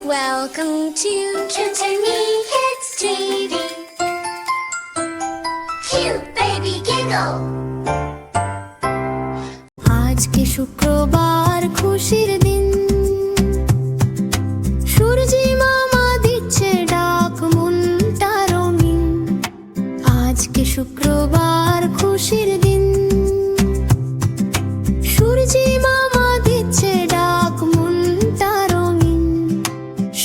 Welcome to Kintani Kids TV. Cute baby giggle. আজকে শুক্রবার খুশির দিন, সূর্যি মামা দিচ্ছে ডাক মনটা রঙিন। আজকে শুক্রবার খুশির দিন, সূর্যি মামা দিচ্ছে ডাক মনটা রঙিন।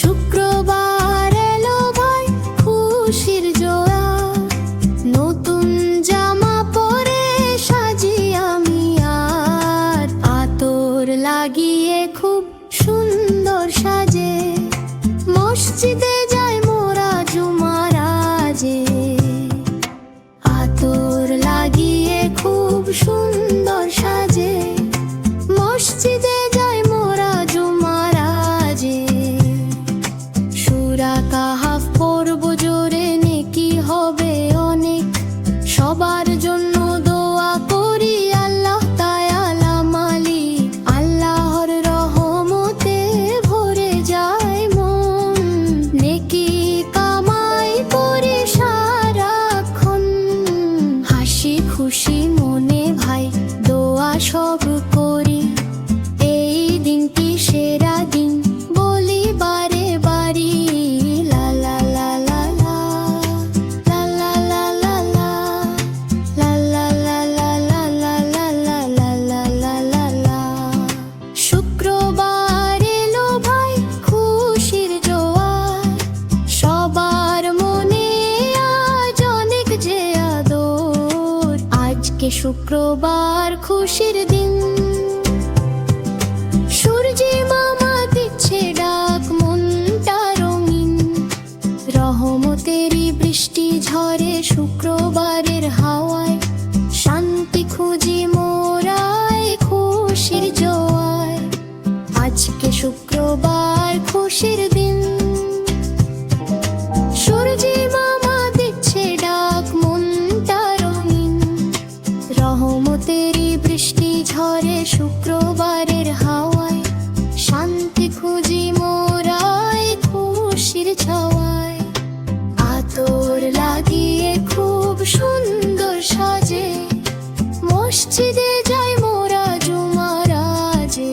শুক্রবার এলো ভাই খুশির জোয়ার, নতুন জামা পরে সাজি আমি আর আতর লাগিয়ে খুব সুন্দর সাজে মসজিদে যাই মোরা জুমার আজে। আতর লাগিয়ে খুব সুন্দর সাজে মসজিদে যাই মোরা জুমার আজে। সূরা কাহাফ পড়ব জোরে, নেকি হবে অনেক। সবার জন্য দোয়া করি, আল্লাহ তাআলা মালিক। আল্লাহর রহমতে ভরে যায় মন, নেকি কামাই করে সারাক্ষণ। হাসি খুশি মনে ভাই দোয়া সব করি, এই দিনটি সেরা দিন বলি বারে বারি। লা লা লা লা লা, লা লা লা লা লা, লা লা লা লা লা লা লা লা লা লা লা লা লা। শুক্রবার এলো ভাই খুশির জোয়ার, সবার মনে আজ অনেক যে আদর। আজকে শুক্রবার খুশির দিন, সূর্যি মামা দিচ্ছে ডাক মনটা রঙিন। রহমতেরই বৃষ্টি ঝরে শুক্রবারের হাওয়ায়, শান্তি খুঁজি মোরায় খুশির জোয়ার। আজকে শুক্রবার খুশির দিন, সূর্যি মামা দিচ্ছে ডাক মনটা রঙিন। রহমতেরই বৃষ্টি ঝরে শুক্রবারের হাওয়ায়, শান্তি খুঁজি মোরায় খুশির ছাওয়ায়। আতর লাগিয়ে খুব সুন্দর সাজে মসজিদে যাই মোরা জুমার আজে।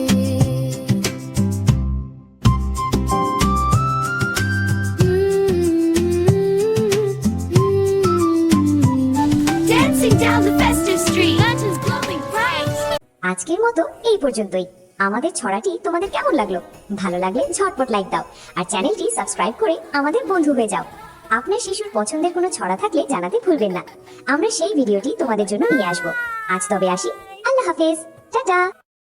Dancing down the festive street. Lanterns glowing bright. আজকের মতো এই পর্যন্তই। আমাদের ছড়াটি তোমাদের কেমন লাগলো? ভালো লাগলে ঝটপট লাইক দাও আর চ্যানেলটি সাবস্ক্রাইব করে আমাদের বন্ধু হয়ে যাও। আপনার শিশুর পছন্দের কোনো ছড়া থাকলে জানাতে ভুলবেন না, আমরা সেই ভিডিওটি তোমাদের জন্য নিয়ে আসবো। আজ তবে আসি, আল্লাহ হাফেজ, টাটা।